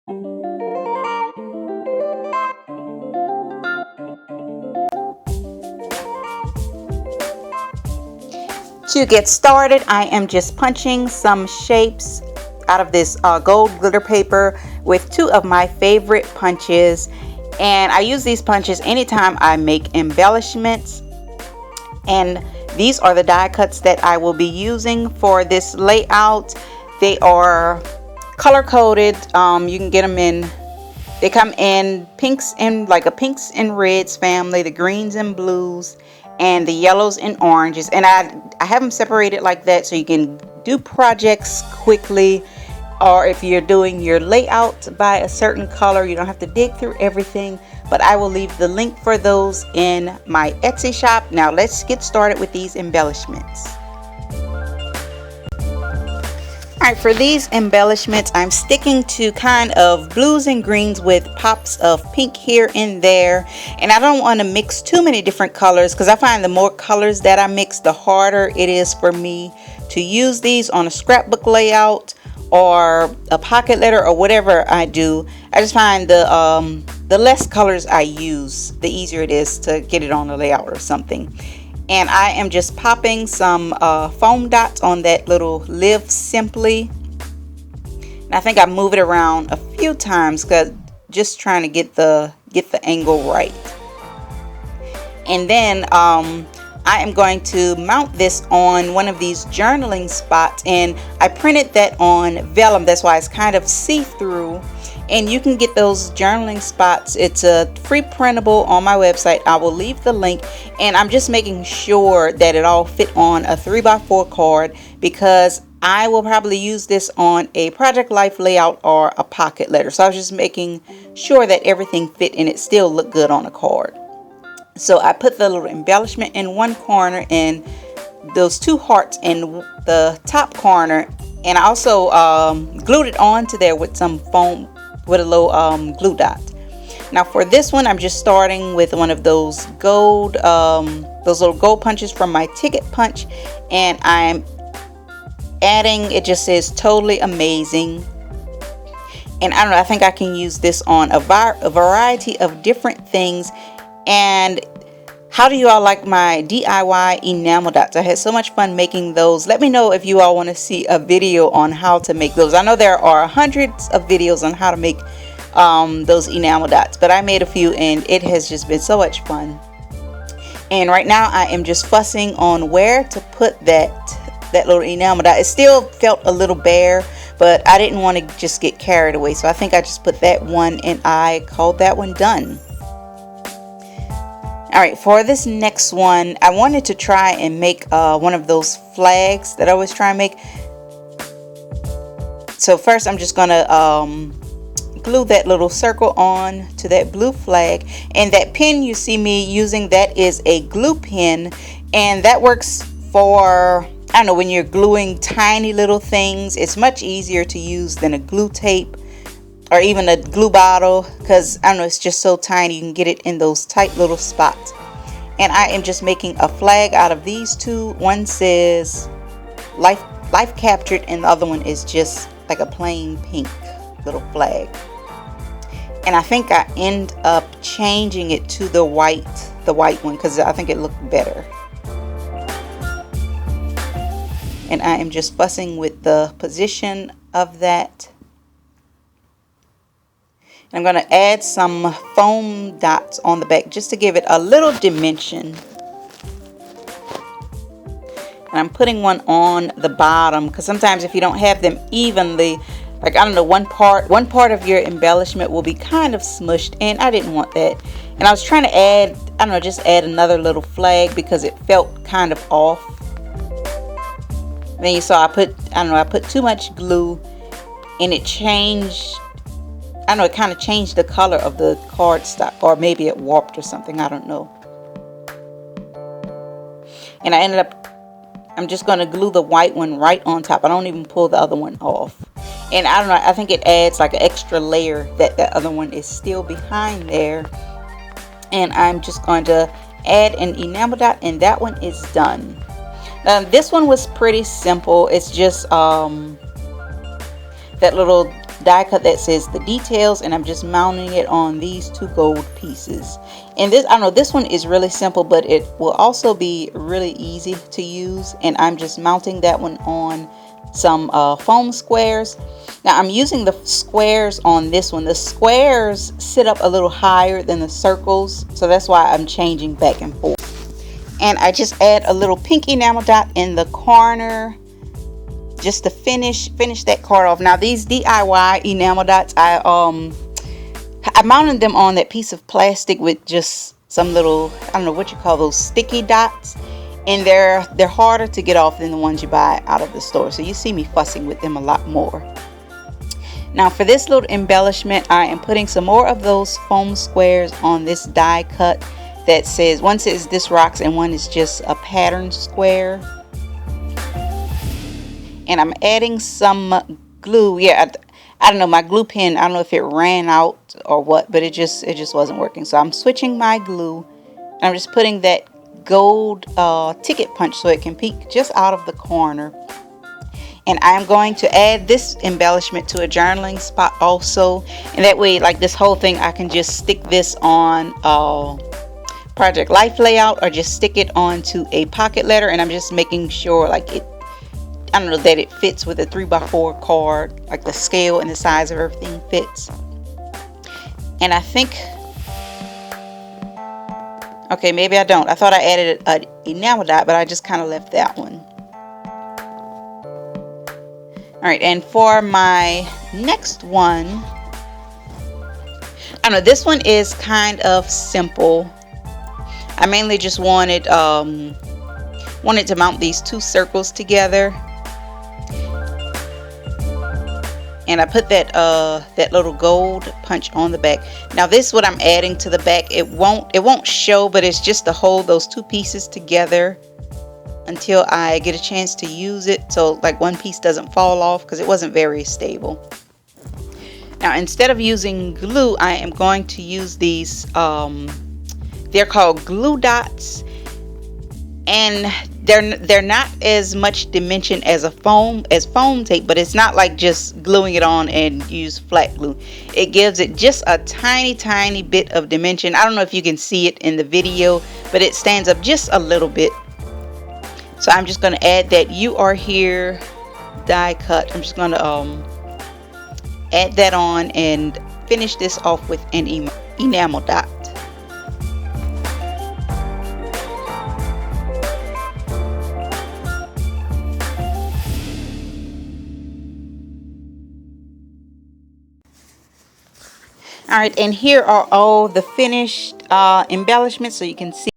To get started, I am just punching some shapes out of this gold glitter paper with two of my favorite punches. And I use these punches anytime I make embellishments. And these are the die cuts that I will be using for this layout. They are color coded. You can get them in, they come in pinks and like a pinks and reds family, the greens and blues, and the yellows and oranges. And I have them separated like that so you can do projects quickly, or if you're doing your layout by a certain color, you don't have to dig through everything. But I will leave the link for those in my Etsy shop. Now let's get started with these embellishments. Alright, for these embellishments, I'm sticking to kind of blues and greens with pops of pink here and there. And I don't want to mix too many different colors because I find the more colors that I mix, the harder it is for me to use these on a scrapbook layout or a pocket letter or whatever I do. I just find the less colors I use, the easier it is to get it on a layout or something. And I am just popping some foam dots on that little Live Simply. And I think I move it around a few times because just trying to get the angle right. And then I am going to mount this on one of these journaling spots, and I printed that on vellum. That's why it's kind of see-through. And you can get those journaling spots. It's a free printable on my website. I will leave the link. And I'm just making sure that it all fit on a 3x4 card because I will probably use this on a Project Life layout or a pocket letter. So I was just making sure that everything fit and it still looked good on a card. So I put the little embellishment in one corner and those two hearts in the top corner. And I also glued it onto there with some foam, with a little glue dot. Now for this one, I'm just starting with one of those gold, those little gold punches from my ticket punch, and I'm adding, it just says totally amazing. And I don't know, I think I can use this on a variety of different things. And how do you all like my DIY enamel dots? I had so much fun making those. Let me know if you all want to see a video on how to make those. I know there are hundreds of videos on how to make those enamel dots, but I made a few and it has just been so much fun. And right now I am just fussing on where to put that little enamel dot. It still felt a little bare, but I didn't want to just get carried away. So I think I just put that one and I called that one done. Alright, for this next one, I wanted to try and make one of those flags that I always try and make. So first I'm just going to glue that little circle on to that blue flag. And that pin you see me using, that is a glue pin. And that works for, I don't know, when you're gluing tiny little things. It's much easier to use than a glue tape or even a glue bottle, because I don't know, it's just so tiny. You can get it in those tight little spots. And I am just making a flag out of these two. One says life captured, and the other one is just like a plain pink little flag. And I think I end up changing it to the white one because I think it looked better. And I am just fussing with the position of that. I'm going to add some foam dots on the back just to give it a little dimension. And I'm putting one on the bottom because sometimes if you don't have them evenly, like I don't know, one part of your embellishment will be kind of smushed, and I didn't want that. And I was trying to add, I don't know, just add another little flag because it felt kind of off. And then you saw I put too much glue and it changed. I don't know, it kind of changed the color of the cardstock, or maybe it warped or something, I don't know. And I ended up, I'm just going to glue the white one right on top. I don't even pull the other one off. And I don't know, I think it adds like an extra layer that the other one is still behind there. And I'm just going to add an enamel dot, and that one is done. Now this one was pretty simple. It's just that little die cut that says the details, and I'm just mounting it on these two gold pieces. And this, I don't know, this one is really simple, but it will also be really easy to use. And I'm just mounting that one on some foam squares. Now I'm using the squares on this one. The squares sit up a little higher than the circles, so that's why I'm changing back and forth. And I just add a little pink enamel dot in the corner just to finish that card off. Now these DIY enamel dots, I mounted them on that piece of plastic with just some little, I don't know what you call those, sticky dots, and they're harder to get off than the ones you buy out of the store, so you see me fussing with them a lot more. Now for this little embellishment, I am putting some more of those foam squares on this die cut that says, one says this rocks and one is just a pattern square. And I'm adding some glue. Yeah, I don't know, my glue pen, I don't know if it ran out or what, but it just wasn't working. So I'm switching my glue, and I'm just putting that gold ticket punch so it can peek just out of the corner. And I'm going to add this embellishment to a journaling spot also, and that way, like this whole thing, I can just stick this on Project Life layout, or just stick it onto a pocket letter. And I'm just making sure, like, it, I don't know, that it fits with a 3x4 card, like the scale and the size of everything fits. And I think, okay, maybe I don't. I thought I added an enamel dot, but I just kind of left that one. Alright, and for my next one, I don't know, this one is kind of simple. I mainly just wanted to mount these two circles together. And I put that little gold punch on the back. Now this, what I'm adding to the back, it won't show, but it's just to hold those two pieces together until I get a chance to use it, so like one piece doesn't fall off, because it wasn't very stable. Now instead of using glue, I am going to use these, they're called glue dots, and they're not as much dimension as foam tape, but it's not like just gluing it on and use flat glue. It gives it just a tiny bit of dimension. I don't know if you can see it in the video, but it stands up just a little bit. So I'm just going to add that "You Are Here" die cut. I'm just going to add that on and finish this off with an enamel dot. Alright, and here are all the finished embellishments, so you can see